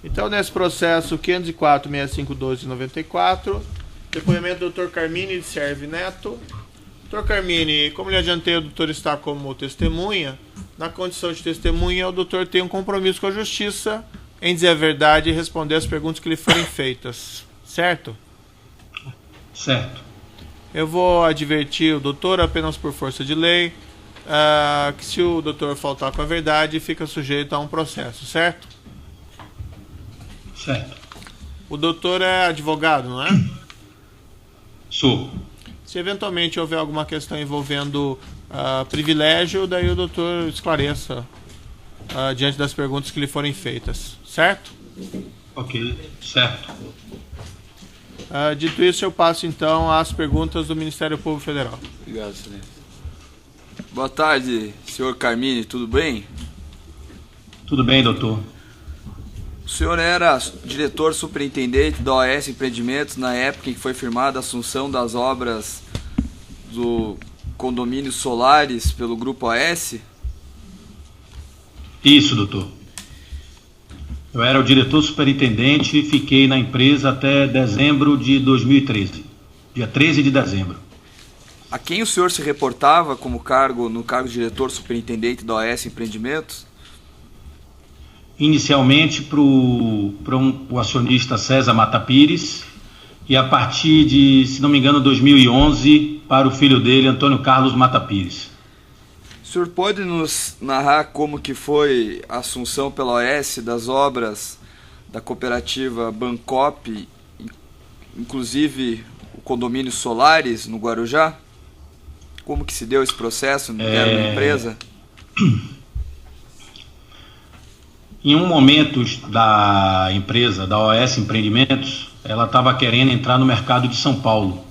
Então, nesse processo 504-6512-94, depoimento do Dr. Carmine de Serve Neto. Dr. Carmine, como lhe adiantei, o doutor está como testemunha. Na condição de testemunha, o doutor tem um compromisso com a justiça em dizer a verdade e responder as perguntas que lhe forem feitas. Certo? Certo. Eu vou advertir o doutor, apenas por força de lei, que se o doutor faltar com a verdade, fica sujeito a um processo, certo? Certo. O doutor é advogado, não é? Sou. Se eventualmente houver alguma questão envolvendo privilégio, daí o doutor esclareça diante das perguntas que lhe forem feitas, certo? Ok, certo. Dito isso, eu passo então às perguntas do Ministério Público Federal. Obrigado, excelência. Boa tarde, senhor Carmine, tudo bem? Tudo bem, doutor. O senhor era diretor superintendente da OAS Empreendimentos na época em que foi firmada a assunção das obras do condomínio Solares pelo Grupo OAS? Isso, doutor. Eu era o diretor superintendente e fiquei na empresa até dezembro de 2013. Dia 13 de dezembro. A quem o senhor se reportava no cargo de diretor superintendente da OAS Empreendimentos? Inicialmente para o acionista César Mata Pires e a partir de, se não me engano, 2011 para o filho dele, Antônio Carlos Mata Pires. O senhor pode nos narrar como que foi a assunção pela OAS das obras da cooperativa Bancop, inclusive o condomínio Solares no Guarujá? Como que se deu esse processo na empresa? Em um momento da empresa, da OAS Empreendimentos, ela estava querendo entrar no mercado de São Paulo.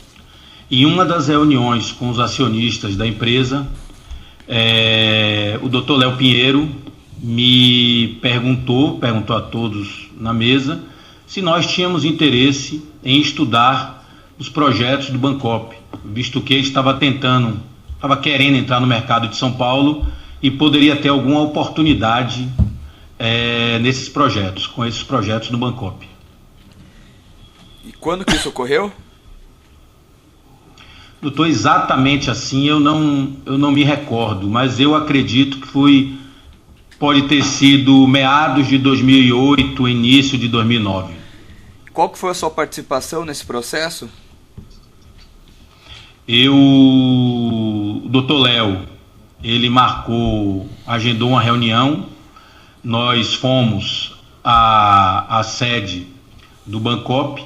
Em uma das reuniões com os acionistas da empresa, o Dr. Léo Pinheiro me perguntou a todos na mesa, se nós tínhamos interesse em estudar os projetos do Bancop, visto que ele estava querendo entrar no mercado de São Paulo e poderia ter alguma oportunidade nesses projetos, com esses projetos do Bancop. E quando que isso ocorreu? Doutor, exatamente assim eu não me recordo, mas eu acredito que pode ter sido meados de 2008, início de 2009. Qual que foi a sua participação nesse processo? O Dr. Léo, ele agendou uma reunião, nós fomos à sede do Bancop,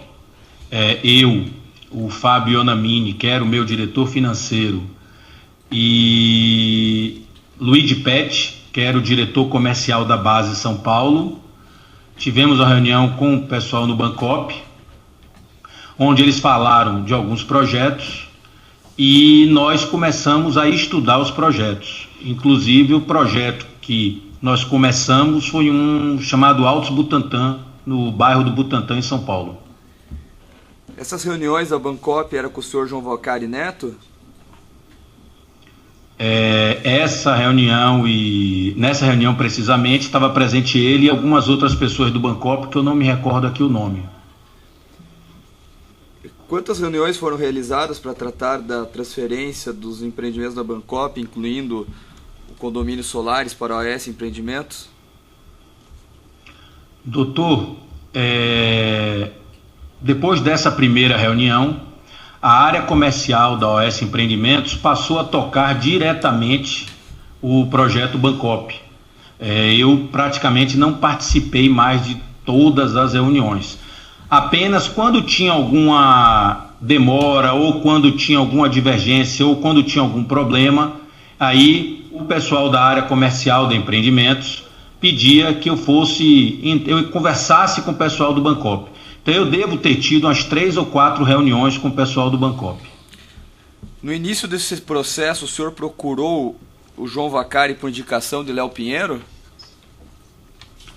o Fábio Onamini, que era o meu diretor financeiro, e Luiz Pet, que era o diretor comercial da base São Paulo. Tivemos uma reunião com o pessoal no Bancop, onde eles falaram de alguns projetos e nós começamos a estudar os projetos. Inclusive o projeto que nós começamos foi um chamado Altos Butantã, no bairro do Butantã, em São Paulo. Essas reuniões da Bancop eram com o senhor João Valcari Neto? Nessa reunião precisamente estava presente ele e algumas outras pessoas do Bancop, que eu não me recordo aqui o nome. Quantas reuniões foram realizadas para tratar da transferência dos empreendimentos da Bancop, incluindo o condomínio Solares para a OAS Empreendimentos? Doutor, depois dessa primeira reunião, a área comercial da OAS Empreendimentos passou a tocar diretamente o projeto Bancop. Eu praticamente não participei mais de todas as reuniões. Apenas quando tinha alguma demora, ou quando tinha alguma divergência, ou quando tinha algum problema, aí o pessoal da área comercial da Empreendimentos pedia que eu conversasse com o pessoal do Bancop. Então eu devo ter tido umas 3 ou 4 reuniões com o pessoal do Bancop. No início desse processo, o senhor procurou o João Valcari por indicação de Léo Pinheiro?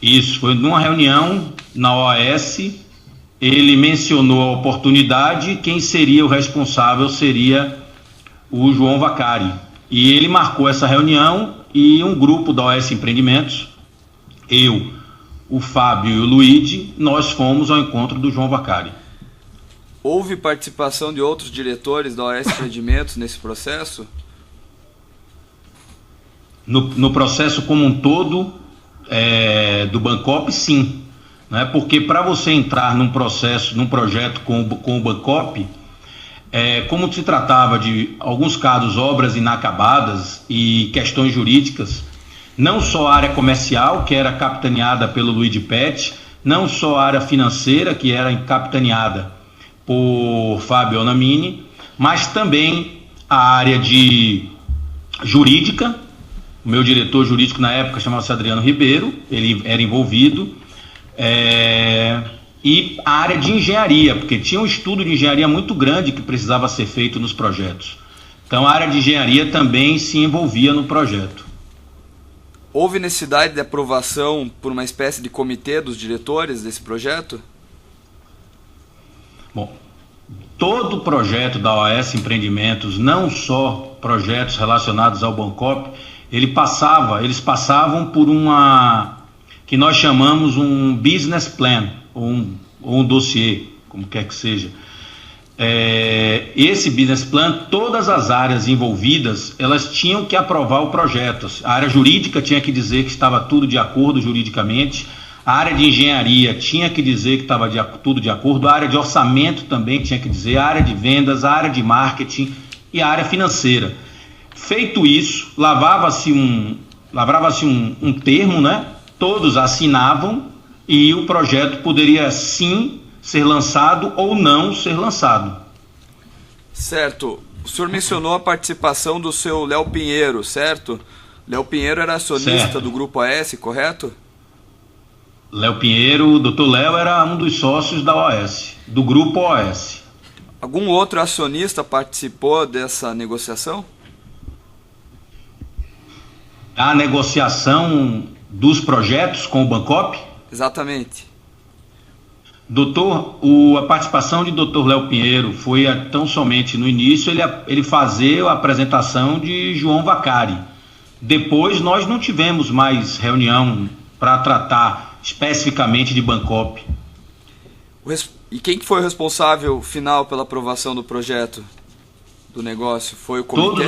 Isso, foi numa reunião na OAS, ele mencionou a oportunidade, quem seria o responsável seria o João Valcari. E ele marcou essa reunião e um grupo da OAS Empreendimentos, eu, o Fábio e o Luigi, nós fomos ao encontro do João Vacari. Houve participação de outros diretores da OAS Empreendimentos nesse processo? No processo como um todo do Bancop, sim. Né? Porque para você entrar num projeto com o Bancop, como se tratava de, alguns casos, obras inacabadas e questões jurídicas, não só a área comercial, que era capitaneada pelo Luigi Pet, não só a área financeira, que era capitaneada por Fábio Onamini, mas também a área de jurídica. O meu diretor jurídico na época chamava-se Adriano Ribeiro, ele era envolvido, e a área de engenharia, porque tinha um estudo de engenharia muito grande que precisava ser feito nos projetos. Então a área de engenharia também se envolvia no projeto. Houve necessidade de aprovação por uma espécie de comitê dos diretores desse projeto? Bom, todo projeto da OAS Empreendimentos, não só projetos relacionados ao Bancop, eles passavam por uma, que nós chamamos um business plan, ou um dossiê, como quer que seja. Esse business plan, todas as áreas envolvidas, elas tinham que aprovar o projeto. A área jurídica tinha que dizer que estava tudo de acordo juridicamente, a área de engenharia tinha que dizer que estava tudo de acordo, a área de orçamento também tinha que dizer, a área de vendas, a área de marketing e a área financeira. Feito isso, lavrava-se um termo, né? Todos assinavam e o projeto poderia sim ser lançado ou não ser lançado. Certo. O senhor mencionou a participação do seu Léo Pinheiro, certo? Léo Pinheiro era acionista do Grupo OAS, correto? Léo Pinheiro, o Dr. Léo era um dos sócios da OAS, do Grupo OAS. Algum outro acionista participou dessa negociação? A negociação dos projetos com o Bancop? Exatamente. A participação de Dr. Léo Pinheiro foi tão somente no início ele fazer a apresentação de João Vacari. Depois nós não tivemos mais reunião para tratar especificamente de Bancop. E quem que foi o responsável final pela aprovação do projeto, do negócio? Foi o comitê?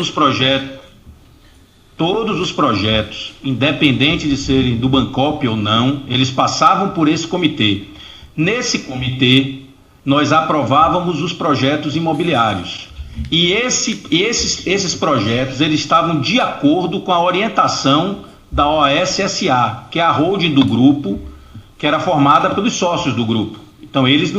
Todos os projetos, independente de serem do Bancop ou não, eles passavam por esse comitê. Nesse comitê, nós aprovávamos os projetos imobiliários. E esses projetos, eles estavam de acordo com a orientação da OAS SA, que é a holding do grupo, que era formada pelos sócios do grupo. Então, eles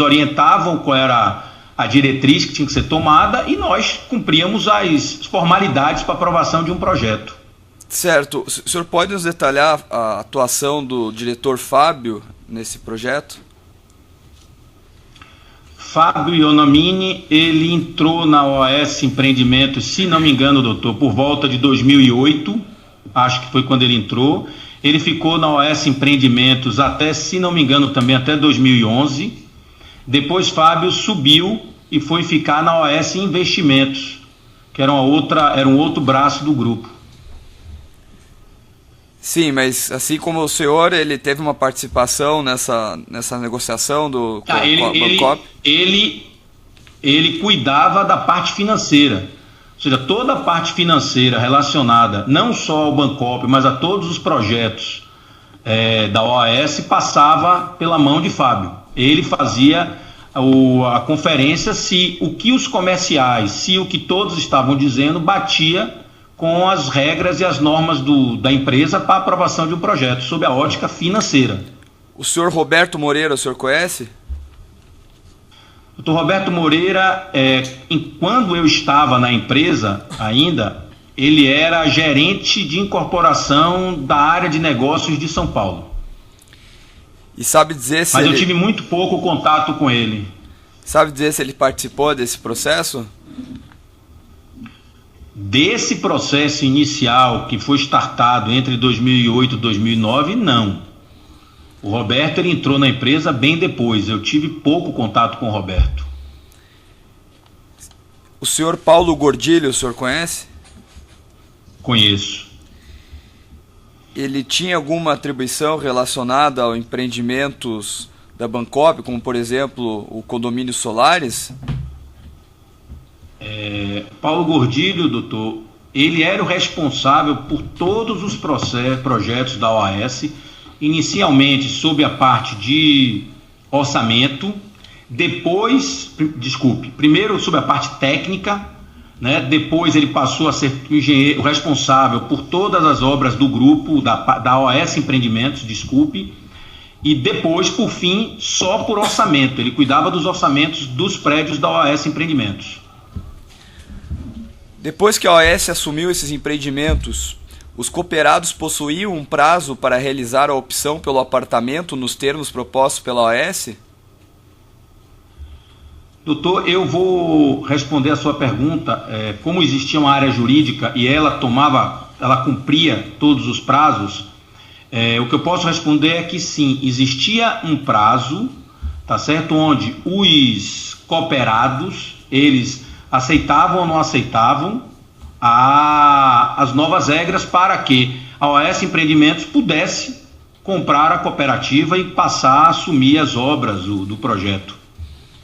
orientavam qual era a diretriz que tinha que ser tomada e nós cumpríamos as formalidades para aprovação de um projeto. Certo. O senhor pode nos detalhar a atuação do diretor Fábio nesse projeto? Fábio Onamini, ele entrou na OAS Empreendimentos, se não me engano, doutor, por volta de 2008, acho que foi quando ele entrou. Ele ficou na OAS Empreendimentos até, se não me engano, também até 2011. Depois Fábio subiu e foi ficar na OAS Investimentos, que era um outro braço do grupo. Sim, mas assim como o senhor, ele teve uma participação nessa negociação com a Bancop? Ele cuidava da parte financeira, ou seja, toda a parte financeira relacionada não só ao Bancop, mas a todos os projetos da OAS passava pela mão de Fábio. Ele fazia a conferência se o que os comerciais, se o que todos estavam dizendo batia com as regras e as normas da empresa para aprovação de um projeto, sob a ótica financeira. O senhor Roberto Moreira, o senhor conhece? Dr. Roberto Moreira, quando eu estava na empresa ainda, ele era gerente de incorporação da área de negócios de São Paulo. E sabe dizer se Mas eu tive muito pouco contato com ele. Sabe dizer se ele participou desse processo? Desse processo inicial que foi startado entre 2008 e 2009, não. O Roberto ele entrou na empresa bem depois. Eu tive pouco contato com o Roberto. O senhor Paulo Gordilho, o senhor conhece? Conheço. ele tinha alguma atribuição relacionada a empreendimentos da Bancop, como por exemplo o condomínio Solares? Paulo Gordilho, doutor, ele era o responsável por todos os projetos da OAS, inicialmente sob a parte de orçamento, primeiro sob a parte técnica, né? Depois ele passou a ser o responsável por todas as obras do grupo, da OAS Empreendimentos, e depois, por fim, só por orçamento. Ele cuidava dos orçamentos dos prédios da OAS Empreendimentos. Depois que a OAS assumiu esses empreendimentos, os cooperados possuíam um prazo para realizar a opção pelo apartamento nos termos propostos pela OAS? Doutor, eu vou responder a sua pergunta. Como existia uma área jurídica e ela cumpria todos os prazos, o que eu posso responder é que sim, existia um prazo, tá certo? Onde os cooperados, eles aceitavam ou não aceitavam as novas regras para que a OAS Empreendimentos pudesse comprar a cooperativa e passar a assumir as obras do projeto.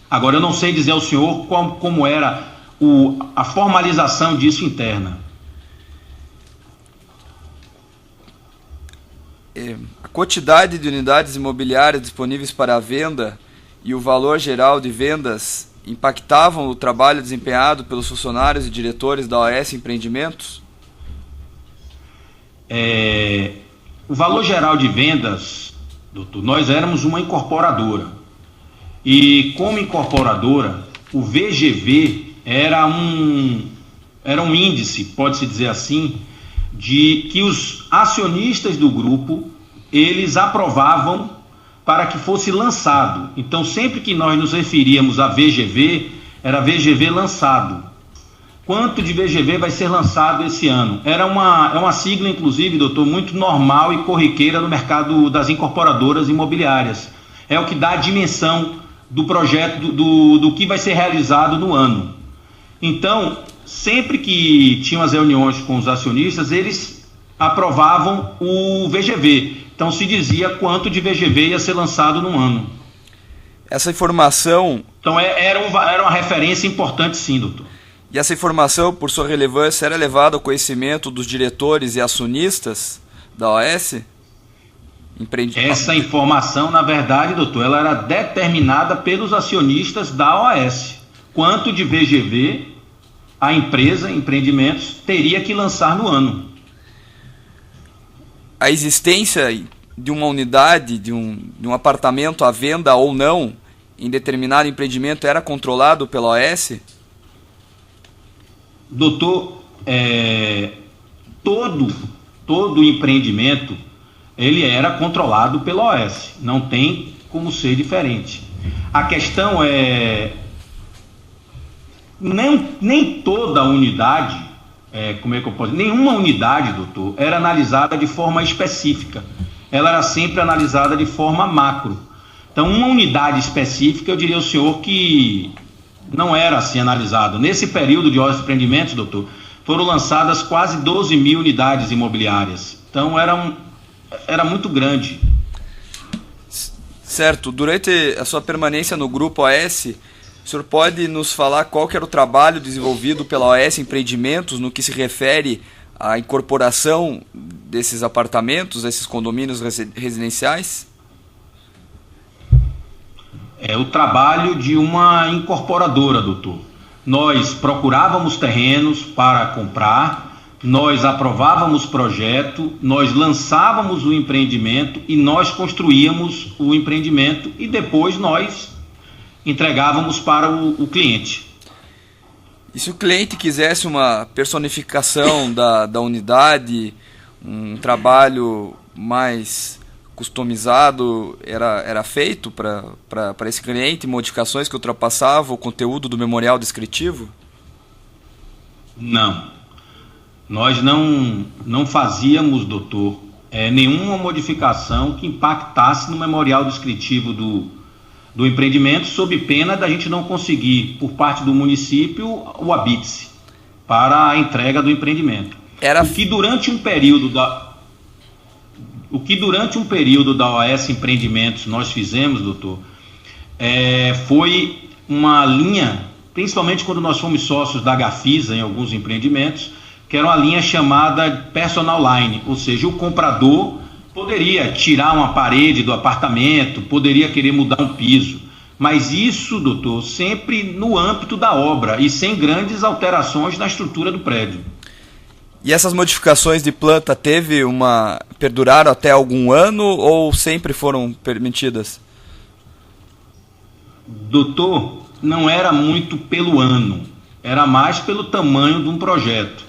Agora, eu não sei dizer ao senhor como era a formalização disso interna. A quantidade de unidades imobiliárias disponíveis para a venda e o valor geral de vendas impactavam o trabalho desempenhado pelos funcionários e diretores da OAS Empreendimentos? O valor geral de vendas, doutor, nós éramos uma incorporadora. E como incorporadora, o VGV era um índice, pode-se dizer assim, de que os acionistas do grupo, eles aprovavam para que fosse lançado. Então, sempre que nós nos referíamos a VGV, era VGV lançado. Quanto de VGV vai ser lançado esse ano? É uma sigla, inclusive, doutor, muito normal e corriqueira no mercado das incorporadoras imobiliárias. É o que dá a dimensão do projeto, do que vai ser realizado no ano. Então, sempre que tinham as reuniões com os acionistas, eles aprovavam o VGV. Então se dizia quanto de VGV ia ser lançado no ano. Essa informação... Então era uma referência importante, sim, doutor. E essa informação, por sua relevância, era levada ao conhecimento dos diretores e acionistas da OAS? Essa informação, na verdade, doutor, ela era determinada pelos acionistas da OAS. Quanto de VGV a empresa, empreendimentos, teria que lançar no ano. A existência de uma unidade, de um apartamento à venda ou não, em determinado empreendimento, era controlado pela OAS? Doutor, todo empreendimento, ele era controlado pela OAS. Não tem como ser diferente. A questão é... Nem toda unidade... como é que eu posso dizer? Nenhuma unidade, doutor, era analisada de forma específica. Ela era sempre analisada de forma macro. Então, uma unidade específica, eu diria ao senhor que não era assim analisado. Nesse período de OAS Empreendimentos, doutor, foram lançadas quase 12 mil unidades imobiliárias. Então, era muito grande. Certo. Durante a sua permanência no grupo OAS, o senhor pode nos falar qual que era o trabalho desenvolvido pela OAS Empreendimentos no que se refere à incorporação desses apartamentos, desses condomínios residenciais? É o trabalho de uma incorporadora, doutor. Nós procurávamos terrenos para comprar, nós aprovávamos projeto, nós lançávamos o empreendimento e nós construíamos o empreendimento e depois nós entregávamos para o cliente. E se o cliente quisesse uma personificação da unidade, um trabalho mais customizado, era feito para esse cliente, modificações que ultrapassavam o conteúdo do memorial descritivo? Não. Nós não fazíamos, doutor, nenhuma modificação que impactasse no memorial descritivo do empreendimento, sob pena da gente não conseguir, por parte do município, o habite para a entrega do empreendimento. Porque durante um período O que durante um período da OAS Empreendimentos nós fizemos, doutor, foi uma linha, principalmente quando nós fomos sócios da Gafisa em alguns empreendimentos, que era uma linha chamada Personal Line, ou seja, o comprador poderia tirar uma parede do apartamento, poderia querer mudar um piso, mas isso, doutor, sempre no âmbito da obra e sem grandes alterações na estrutura do prédio. E essas modificações de planta perduraram até algum ano ou sempre foram permitidas? Doutor, não era muito pelo ano, era mais pelo tamanho de um projeto.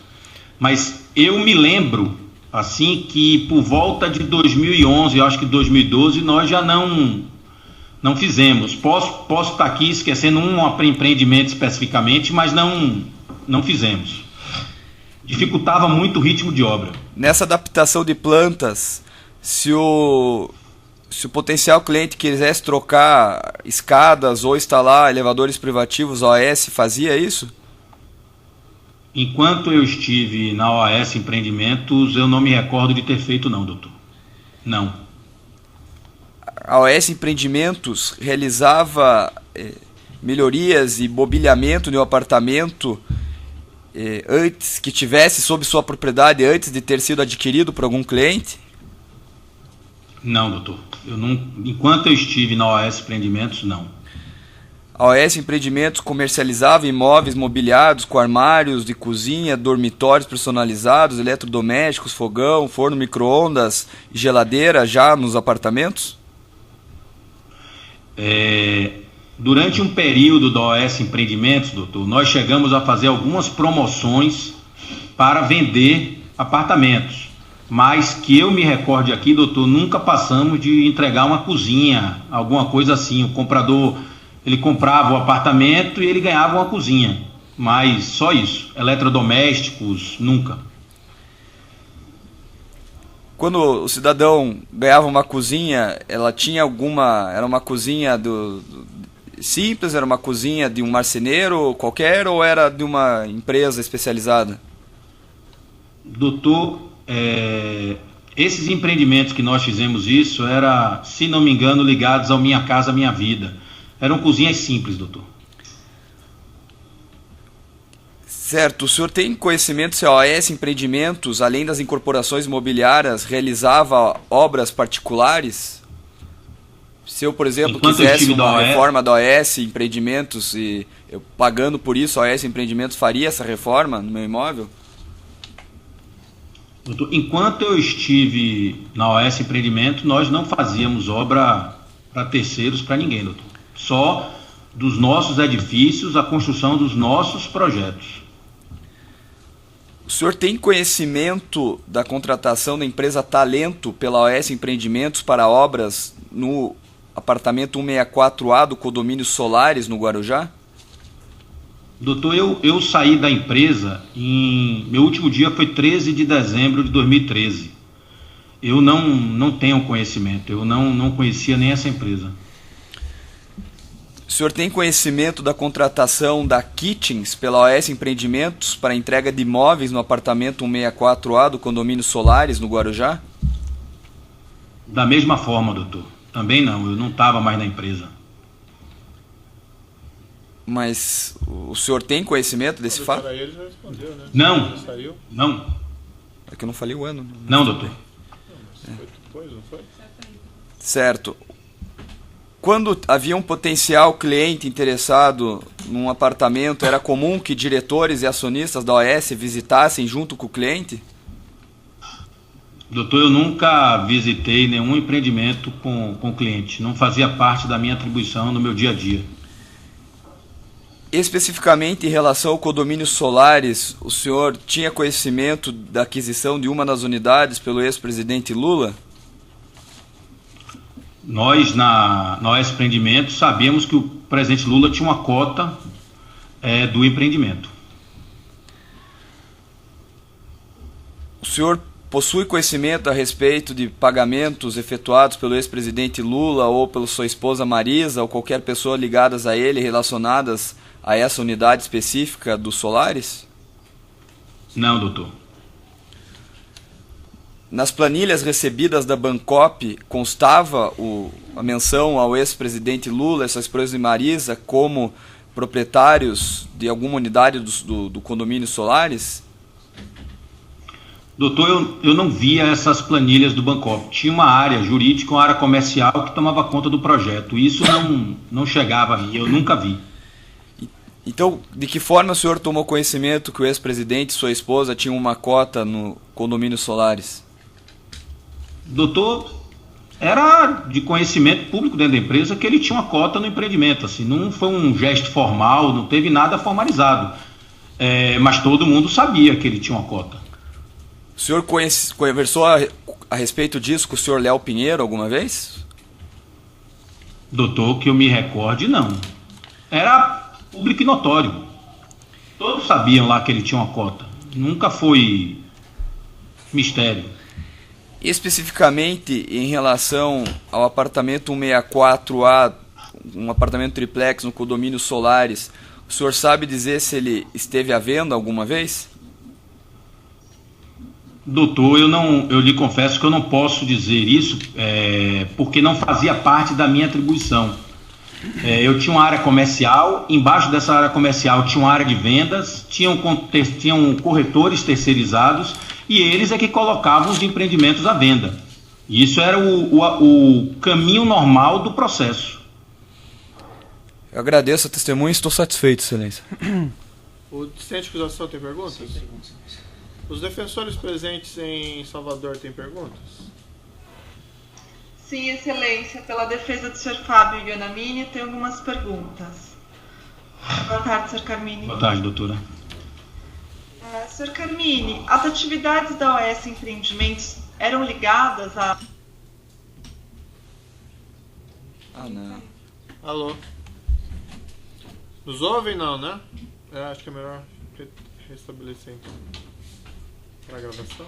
Mas eu me lembro, assim, que por volta de 2011, eu acho que 2012, nós já não fizemos. Posso estar aqui esquecendo um empreendimento especificamente, mas não fizemos. Dificultava muito o ritmo de obra. Nessa adaptação de plantas, se o potencial cliente quisesse trocar escadas ou instalar elevadores privativos, a OAS fazia isso? Enquanto eu estive na OAS Empreendimentos, eu não me recordo de ter feito não, doutor. Não. A OAS Empreendimentos realizava melhorias e mobiliamento de um apartamento antes que tivesse sob sua propriedade, antes de ter sido adquirido por algum cliente? Não, doutor. Enquanto eu estive na OAS Empreendimentos, não. A OAS Empreendimentos comercializava imóveis mobiliados com armários de cozinha, dormitórios personalizados, eletrodomésticos, fogão, forno micro-ondas e geladeira já nos apartamentos? Durante um período da OAS Empreendimentos, doutor, nós chegamos a fazer algumas promoções para vender apartamentos. Mas que eu me recorde aqui, doutor, nunca passamos de entregar uma cozinha, alguma coisa assim. O comprador, ele comprava o apartamento e ele ganhava uma cozinha. Mas só isso. Eletrodomésticos, nunca. Quando o cidadão ganhava uma cozinha, ela tinha era uma cozinha simples, era uma cozinha de um marceneiro qualquer ou era de uma empresa especializada? Doutor, esses empreendimentos que nós fizemos isso era, se não me engano, ligados ao Minha Casa Minha Vida. Eram cozinhas simples, doutor. Certo. O senhor tem conhecimento se a OAS Empreendimentos, além das incorporações imobiliárias, realizava obras particulares? Se eu, por exemplo, quisesse uma reforma da OAS Empreendimentos e eu pagando por isso, a OAS Empreendimentos faria essa reforma no meu imóvel? Doutor, enquanto eu estive na OAS Empreendimento, nós não fazíamos obra para terceiros, para ninguém, doutor. Só dos nossos edifícios, a construção dos nossos projetos. O senhor tem conhecimento da contratação da empresa Talento pela OAS Empreendimentos para obras no apartamento 164A do condomínio Solares, no Guarujá? Doutor, eu saí da empresa, meu último dia foi 13 de dezembro de 2013. Eu não tenho conhecimento, eu não conhecia nem essa empresa. O senhor tem conhecimento da contratação da Kitchens pela OAS Empreendimentos para entrega de imóveis no apartamento 164A do condomínio Solares, no Guarujá? Da mesma forma, doutor. Também não, eu não estava mais na empresa. Mas o senhor tem conhecimento desse fato? Ele já respondeu, né? Não, já saiu? não. É que eu não falei o ano. Não, doutor. Não, foi depois, não foi? Certo. Quando havia um potencial cliente interessado num apartamento, era comum que diretores e acionistas da OAS visitassem junto com o cliente? Doutor, eu nunca visitei nenhum empreendimento com cliente. Não fazia parte da minha atribuição no meu dia a dia. Especificamente em relação ao condomínio Solares, o senhor tinha conhecimento da aquisição de uma das unidades pelo ex-presidente Lula? Nós, na OAS Empreendimentos, sabíamos que o presidente Lula tinha uma cota do empreendimento. O senhor possui conhecimento a respeito de pagamentos efetuados pelo ex-presidente Lula ou pela sua esposa Marisa ou qualquer pessoa ligadas a ele relacionadas a essa unidade específica do Solares? Não, doutor. nas planilhas recebidas da Bancop constava a menção ao ex-presidente Lula e sua esposa Marisa como proprietários de alguma unidade do condomínio Solaris? Doutor, eu não via essas planilhas do Bancop. Tinha uma área jurídica, uma área comercial que tomava conta do projeto. Isso não chegava a mim, eu nunca vi. Então, de que forma o senhor tomou conhecimento que o ex-presidente e sua esposa tinham uma cota no condomínio Solaris? Doutor, era de conhecimento público dentro da empresa que ele tinha uma cota no empreendimento. Assim, não foi um gesto formal, não teve nada formalizado. Mas todo mundo sabia que ele tinha uma cota. O senhor conversou a respeito disso com o senhor Léo Pinheiro alguma vez? Doutor, que eu me recorde, não. Era público e notório. Todos sabiam lá que ele tinha uma cota. Nunca foi mistério. Especificamente em relação ao apartamento 164A, um apartamento triplex no condomínio Solaris, o senhor sabe dizer se ele esteve à venda alguma vez? Doutor, eu lhe confesso que eu não posso dizer isso porque não fazia parte da minha atribuição. Eu tinha uma área comercial, embaixo dessa área comercial tinha uma área de vendas, tinham corretores terceirizados e eles é que colocavam os empreendimentos à venda. Isso era o caminho normal do processo. Eu agradeço a testemunha e estou satisfeito, Excelência. O dissidente de acusação tem perguntas? Os defensores presentes em Salvador têm perguntas? Sim, Excelência. Pela defesa do Sr. Fábio Ionamini, tem algumas perguntas. Boa tarde, Sr. Carmini. Boa tarde, doutora. Sr. Carmini, as atividades da OS Empreendimentos eram ligadas a... Não. Alô? Nos ouvem não, né? Acho que é melhor restabelecer então. Para a gravação.